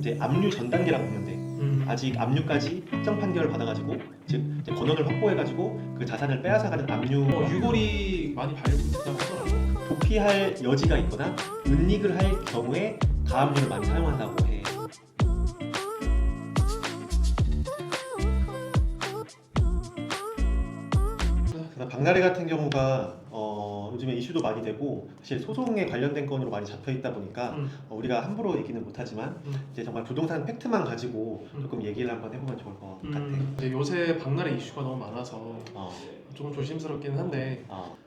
이제 압류 전 단계라고 보면 돼. 아직 압류까지 확정 판결을 받아가지고 즉 이제 권한을 확보해가지고 그 자산을 빼앗아가는 압류 유골이 많이 발생다고 하더라고. 도피할 여지가 있거나 은닉을 할 경우에 가압류를 많이 사용한다고 해. 그래서 박나래 같은 경우가 요즘에 이슈도 많이 되고 사실 소송에 관련된 건으로 많이 잡혀 있다 보니까 우리가 함부로 얘기는 못하지만 이제 정말 부동산 팩트만 가지고 조금 얘기를 한번 해보면 좋을 것 같아. 이제 요새 박나래 이슈가 너무 많아서 조금 조심스럽기는 한데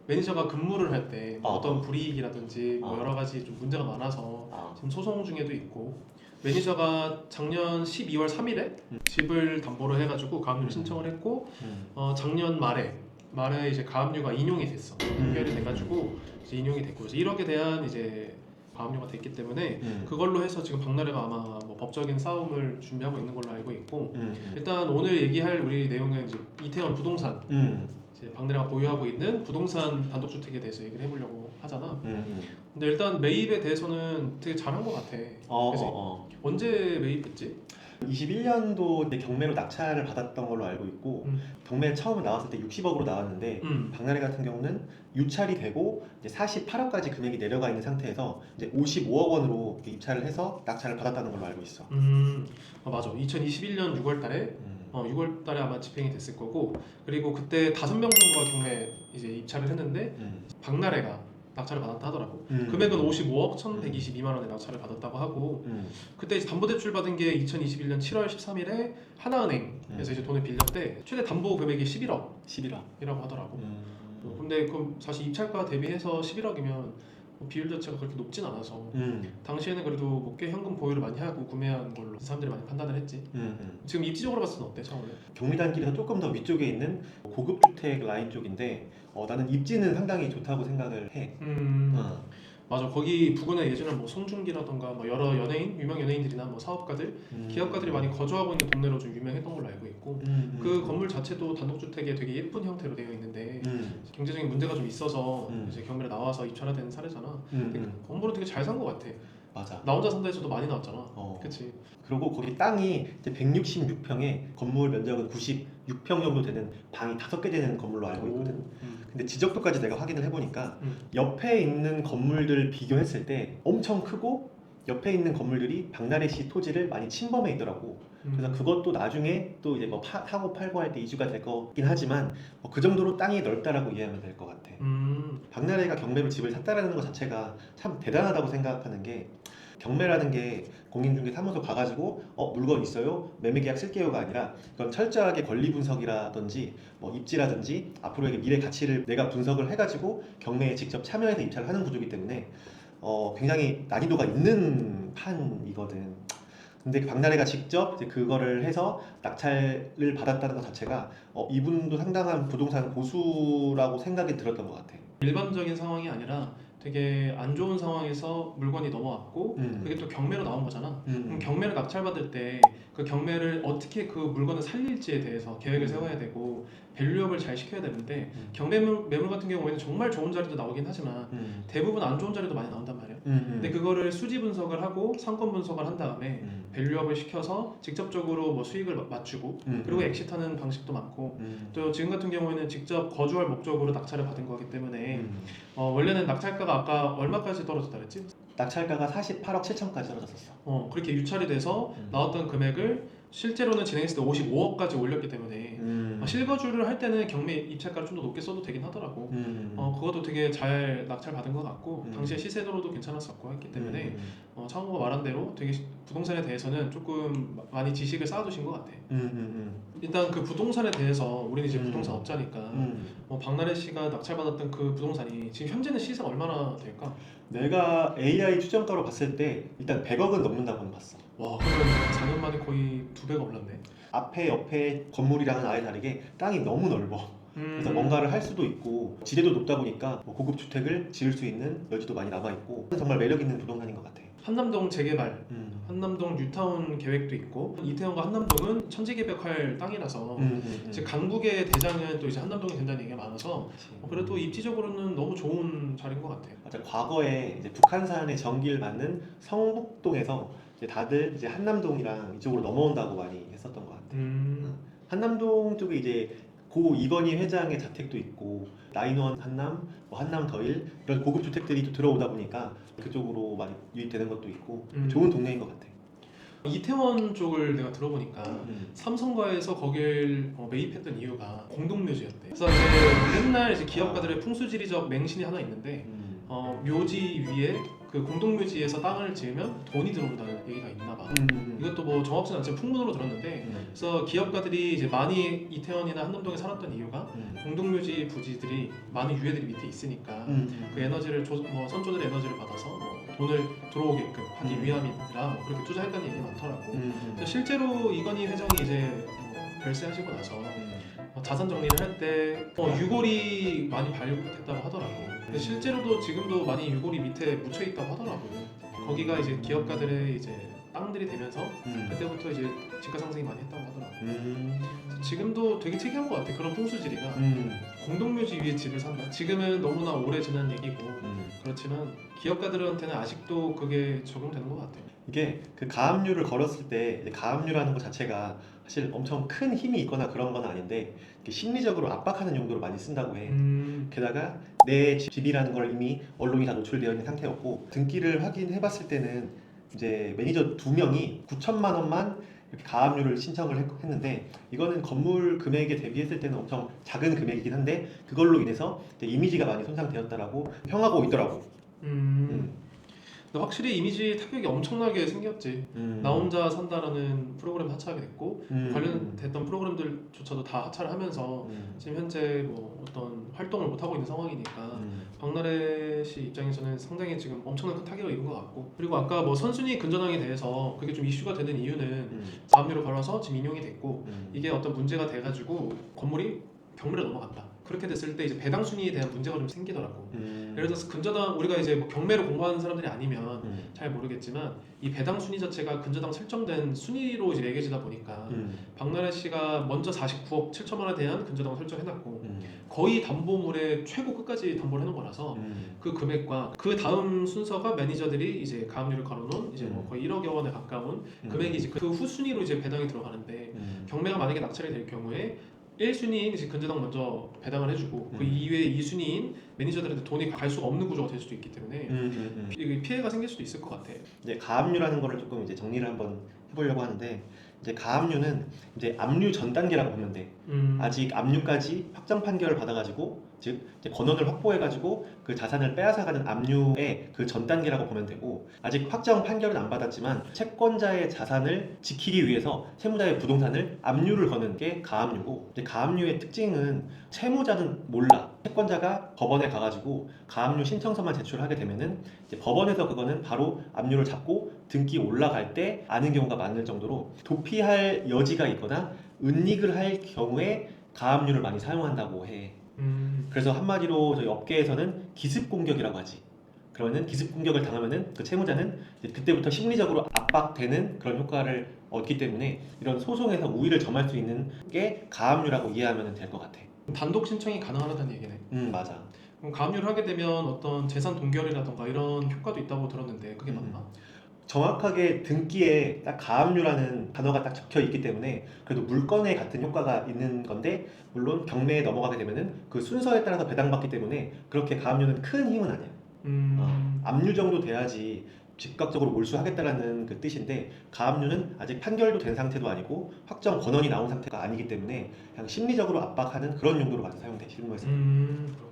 매니저가 근무를 할 때 어떤 불이익이라든지 뭐 여러 가지 좀 문제가 많아서 지금 소송 중에도 있고 매니저가 작년 12월 3일에 집을 담보로 해가지고 가압류 신청을 했고 작년 말에 이제 가압류가 인용이 됐어. 해결이 돼가지고 이제 인용이 됐고 그래서 1억에 대한 이제 가압류가 됐기 때문에 그걸로 해서 지금 박나래가 아마 뭐 법적인 싸움을 준비하고 있는 걸로 알고 있고 일단 오늘 얘기할 우리 내용은 이제 이태원 부동산 이제 박나래가 보유하고 있는 부동산 단독주택에 대해서 얘기를 해보려고 하잖아. 근데 일단 매입에 대해서는 되게 잘한 것 같아. 그래서 언제 매입했지? 21년도 경매로 낙찰을 받았던 걸로 알고 있고 경매 처음 나왔을 때 60억으로 나왔는데 박나래 같은 경우는 유찰이 되고 이제 48억까지 금액이 내려가 있는 상태에서 이제 55억 원으로 입찰을 해서 낙찰을 받았다는 걸로 알고 있어. 맞아. 2021년 6월달에 6월달에 아마 집행이 됐을 거고 그리고 그때 5명 정도가 경매 이제 입찰을 했는데 박나래가 낙찰을 받았다 하더라고. 금액은 55억 1,122만 원에 낙찰을 받았다고 하고 그때 이제 담보대출 받은 게 2021년 7월 13일에 하나은행에서 이제 돈을 빌렸대. 최대 담보 금액이 11억이라고 하더라고. 근데 그럼 사실 입찰가 대비해서 11억이면 비율 자체가 그렇게 높진 않아서 당시에는 그래도 뭐 꽤 현금 보유를 많이 하고 구매한 걸로 사람들이 많이 판단을 했지. 지금 입지적으로 봤을 때는 어때? 창원은? 경리단길에서 조금 더 위쪽에 있는 고급 주택 라인 쪽인데 나는 입지는 상당히 좋다고 생각을 해. 맞아. 거기 부근에 예전에 뭐 송중기라던가 뭐 여러 연예인, 유명 연예인들이나 뭐 사업가들, 기업가들이 많이 거주하고 있는 동네로 좀 유명했던 걸로 알고 있고 그 건물 자체도 단독주택에 되게 예쁜 형태로 되어 있는데 경제적인 문제가 좀 있어서 이제 경매에 나와서 입찰화된 사례잖아. 건물은 되게 잘 산 것 같아. 맞아. 나 혼자 산다 해서도 많이 나왔잖아. 그치? 그리고 거기 땅이 이제 166평에 건물 면적은 96평 정도 되는 방이 5개 되는 건물로 알고 있거든. 근데 지적도까지 내가 확인을 해보니까 옆에 있는 건물들 비교했을 때 엄청 크고 옆에 있는 건물들이 박나래 씨 토지를 많이 침범해 있더라고. 그래서 그것도 나중에 또 이제 뭐 사고 팔고 할 때 이슈가 될 거긴 하지만 그 정도로 땅이 넓다라고 이해하면 될 것 같아. 박나래가 경매로 집을 샀다라는 것 자체가 참 대단하다고 생각하는 게 경매라는 게 공인중개사무소 가가지고 물건 있어요? 매매계약 쓸게요가 아니라 이건 철저하게 권리 분석이라든지 뭐 입지라든지 앞으로의 미래 가치를 내가 분석을 해가지고 경매에 직접 참여해서 입찰을 하는 구조이기 때문에 굉장히 난이도가 있는 판이거든. 근데 박나래가 직접 이제 그거를 해서 낙찰을 받았다는 것 자체가 이분도 상당한 부동산 고수라고 생각이 들었던 것 같아. 일반적인 상황이 아니라 되게 안 좋은 상황에서 물건이 넘어왔고 그게 또 경매로 나온 거잖아. 그럼 경매를 낙찰받을 때 그 경매를 어떻게 그 물건을 살릴지에 대해서 계획을 세워야 되고 밸류업을 잘 시켜야 되는데 경매 매물 같은 경우에는 정말 좋은 자리도 나오긴 하지만 대부분 안 좋은 자리도 많이 나온단 말이야. 근데 그거를 수지 분석을 하고 상권 분석을 한 다음에 밸류업을 시켜서 직접적으로 뭐 수익을 맞추고 그리고 엑시트하는 방식도 많고 또 지금 같은 경우에는 직접 거주할 목적으로 낙찰을 받은 거기 때문에 원래는 낙찰가가 아까 얼마까지 떨어졌다 그랬지? 낙찰가가 48억 7천까지 떨어졌었어. 그렇게 유찰이 돼서 나왔던 금액을 실제로는 진행했을 때 55억까지 올렸기 때문에 실거주를 할 때는 경매 입찰가를 좀 더 높게 써도 되긴 하더라고. 그것도 되게 잘 낙찰 받은 것 같고 당시에 시세도로도 괜찮았었고 했기 때문에 창호가 말한 대로 되게 부동산에 대해서는 조금 많이 지식을 쌓아두신 것 같아. 일단 그 부동산에 대해서 우리는 이제 부동산 업자니까 박나래 씨가 낙찰받았던 그 부동산이 지금 현재는 시세가 얼마나 될까? 내가 AI 추정가로 봤을 때 일단 100억은 넘는다고는 봤어. 와, 그러면 4년 만에 거의 2배가 올랐네. 앞에 옆에 건물이랑은 아예 다르게 땅이 너무 넓어. 그래서 뭔가를 할 수도 있고 지대도 높다 보니까 고급 주택을 지을 수 있는 여지도 많이 남아있고 정말 매력 있는 부동산인 것 같아. 한남동 재개발, 한남동 뉴타운 계획도 있고 이태원과 한남동은 천지개벽할 땅이라서 이제 강북의 대장은 또 이제 한남동이 된다는 얘기가 많아서 그래도 입지적으로는 너무 좋은 자리인 것 같아요. 맞아. 과거에 이제 북한산의 전기를 받는 성북동에서 이제 다들 이제 한남동이랑 이쪽으로 넘어온다고 많이 했었던 것 같아요. 한남동 쪽에 이제 고 이건희 회장의 자택도 있고 나인원 한남, 뭐 한남 더일 이런 고급 주택들이 또 들어오다 보니까 그쪽으로 많이 유입되는 것도 있고 좋은 동네인 것 같아요. 이태원 쪽을 내가 들어보니까 삼성과에서 거길 매입했던 이유가 공동묘지였대. 그래서 이제 옛날 이제 기업가들의 풍수지리적 맹신이 하나 있는데 묘지 위에 그 공동묘지에서 땅을 지으면 돈이 들어온다는 얘기가 있나봐. 이것도 뭐 정확치는 않지만 풍문으로 들었는데 그래서 기업가들이 이제 많이 이태원이나 한남동에 살았던 이유가 공동묘지 부지들이 많은 유해들이 밑에 있으니까 그 에너지를 뭐 선조들의 에너지를 받아서 뭐 돈을 들어오게끔 하기 위함이라 뭐 그렇게 투자했다는 얘기가 많더라고. 그래서 실제로 이건희 회장이 이제 별세하시고 나서 자산 정리를 할 때 유골이 많이 발굴됐다고 하더라고. 근데 실제로도 지금도 많이 유골이 밑에 묻혀 있다고 하더라고. 거기가 이제 기업가들의 이제 땅들이 되면서 그때부터 이제 집가 상승이 많이 했다고 하더라고. 그래서 지금도 되게 특이한 것 같아. 그런 풍수지리가 공동묘지 위에 집을 산다. 지금은 너무나 오래 지난 얘기고 그렇지만 기업가들한테는 아직도 그게 적용되는 것 같아. 이게 그 가압류를 걸었을 때 가압류라는 것 자체가 사실 엄청 큰 힘이 있거나 그런 건 아닌데 심리적으로 압박하는 용도로 많이 쓴다고 해. 게다가 내 집이라는 걸 이미 언론이 다 노출되어 있는 상태였고 등기를 확인해봤을 때는 이제 매니저 2명이 9천만 원만 이렇게 가압류를 신청을 했는데 이거는 건물 금액에 대비했을 때는 엄청 작은 금액이긴 한데 그걸로 인해서 이제 이미지가 많이 손상되었다라고 평하고 있더라고. 근데 확실히 이미지 타격이 엄청나게 생겼지. 나 혼자 산다라는 프로그램 하차하게 됐고 관련됐던 프로그램들조차도 다 하차를 하면서 지금 현재 뭐 어떤 활동을 못 하고 있는 상황이니까 박나래 씨 입장에서는 상당히 지금 엄청난 큰 타격을 입은 것 같고 그리고 아까 뭐 선순위 근저당에 대해서 그게 좀 이슈가 되는 이유는 가압류를 걸어서 지금 인용이 됐고 이게 어떤 문제가 돼가지고 건물이 경매로 넘어갔다. 그렇게 됐을 때 이제 배당 순위에 대한 문제가 좀 생기더라고. 예를 들어서 근저당 우리가 이제 뭐 경매를 공부하는 사람들이 아니면 잘 모르겠지만 이 배당 순위 자체가 근저당 설정된 순위로 이제 매겨지다 보니까 박나래 씨가 먼저 49억 7천만 원에 대한 근저당을 설정해놨고 거의 담보물의 최고 끝까지 담보를 해놓은 거라서 그 금액과 그 다음 순서가 매니저들이 이제 가압류를 걸어놓은 이제 뭐 거의 1억여 원에 가까운 금액이 이제 그 후순위로 이제 배당이 들어가는데 경매가 만약에 낙찰이 될 경우에 1순위인 이제 근저당 먼저 배당을 해주고 그 이외에 2순위인 매니저들한테 돈이 갈 수가 없는 구조가 될 수도 있기 때문에 피해가 생길 수도 있을 것 같아. 이제 가압류라는 거를 조금 이제 정리를 한번 해보려고 하는데 이제 가압류는 이제 압류 전 단계라고 보면 돼. 아직 압류까지 확정 판결을 받아가지고 즉 이제 권한을 확보해가지고 그 자산을 빼앗아가는 압류의 그 전 단계라고 보면 되고 아직 확정 판결은 안 받았지만 채권자의 자산을 지키기 위해서 채무자의 부동산을 압류를 거는 게 가압류고 이제 가압류의 특징은 채무자는 몰라. 채권자가 법원에 가가지고 가압류 신청서만 제출하게 되면은 이제 법원에서 그거는 바로 압류를 잡고 등기 올라갈 때 아는 경우가 많을 정도로 도피할 여지가 있거나 은닉을 할 경우에 가압류를 많이 사용한다고 해. 그래서 한마디로 저희 업계에서는 기습 공격이라고 하지. 그러면은 기습 공격을 당하면은 그 채무자는 이제 그때부터 심리적으로 압박되는 그런 효과를 얻기 때문에 이런 소송에서 우위를 점할 수 있는 게 가압류라고 이해하면 될 것 같아. 단독 신청이 가능하다는 얘기네. 맞아. 그럼 가압류를 하게 되면 어떤 재산 동결이라던가 이런 효과도 있다고 들었는데 그게 맞나? 정확하게 등기에 딱 가압류라는 단어가 딱 적혀 있기 때문에 그래도 물건에 같은 효과가 있는 건데 물론 경매에 넘어가게 되면은 그 순서에 따라서 배당받기 때문에 그렇게 가압류는 큰 힘은 아니야. 압류 정도 돼야지 즉각적으로 몰수하겠다라는 그 뜻인데 가압류는 아직 판결도 된 상태도 아니고 확정 권한이 나온 상태가 아니기 때문에 그냥 심리적으로 압박하는 그런 용도로 많이 사용돼 실무에서.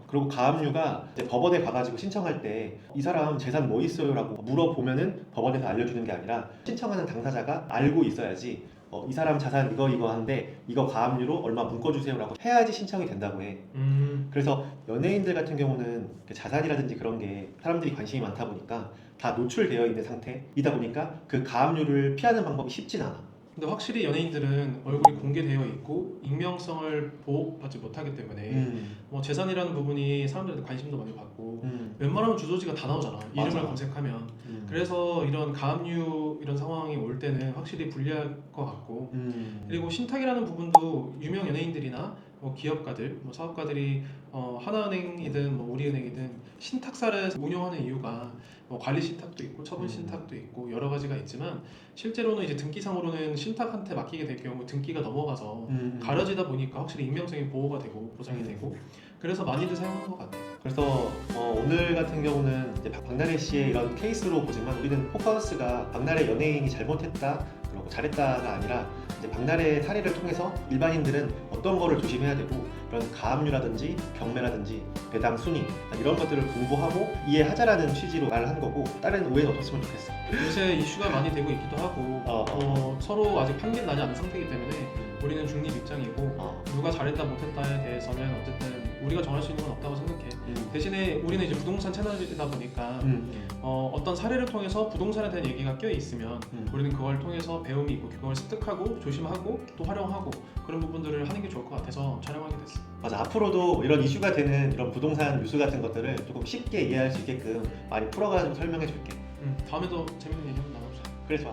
그리고 가압류가 이제 법원에 가가지고 신청할 때 이 사람 재산 뭐 있어요라고 물어보면은 법원에서 알려주는 게 아니라 신청하는 당사자가 알고 있어야지 이 사람 자산 이거 한데 이거 가압류로 얼마 묶어주세요라고 해야지 신청이 된다고 해. 그래서 연예인들 같은 경우는 자산이라든지 그런 게 사람들이 관심이 많다 보니까 다 노출되어 있는 상태이다 보니까 그 가압류를 피하는 방법이 쉽진 않아. 근데 확실히 연예인들은 얼굴이 공개되어 있고 익명성을 보호받지 못하기 때문에 뭐 재산이라는 부분이 사람들한테 관심도 많이 받고 웬만하면 주소지가 다 나오잖아. 이름을 맞아. 검색하면. 그래서 이런 가압류 이런 상황이 올 때는 확실히 불리할 것 같고 그리고 신탁이라는 부분도 유명 연예인들이나 기업가들, 사업가들이 하나은행이든 우리은행이든 신탁사를 운영하는 이유가 관리 신탁도 있고 처분 신탁도 있고 여러 가지가 있지만 실제로는 이제 등기상으로는 신탁한테 맡기게 될 경우 등기가 넘어가서 가려지다 보니까 확실히 익명성이 보호가 되고 보장이 되고 그래서 많이들 사용하는 것 같아요. 그래서 오늘 같은 경우는 이제 박나래 씨의 이런 케이스로 보지만 우리는 포커스가 박나래 연예인이 잘못했다 그리고 잘했다가 아니라 이제 박나래 사례를 통해서 일반인들은 어떤 거를 조심해야 되고 이런 가압류라든지 경매라든지 배당 순위 이런 것들을 공부하고 이해하자라는 취지로 말을 한 거고 다른 오해는 없었으면 좋겠어. 요새 이슈가 많이 되고 있기도 하고 서로 아직 판결 나지 않은 상태이기 때문에 우리는 중립 입장이고 누가 잘했다 못했다에 대해서는 어쨌든 우리가 정할 수 있는 건 없다고 생각해. 대신에 우리는 이제 부동산 채널이다 보니까 어떤 사례를 통해서 부동산에 대한 얘기가 껴 있으면 우리는 그걸 통해서 배움이 있고 그걸 습득하고 조심하고 또 활용하고 그런 부분들을 하는 게 좋을 것 같아서 촬영하게 됐어. 맞아. 앞으로도 이런 이슈가 되는 이런 부동산 뉴스 같은 것들을 조금 쉽게 이해할 수 있게끔 많이 풀어가지고 설명해 줄게. 다음에도 재밌는 얘기 한번 나눠보자. 그래 좋아.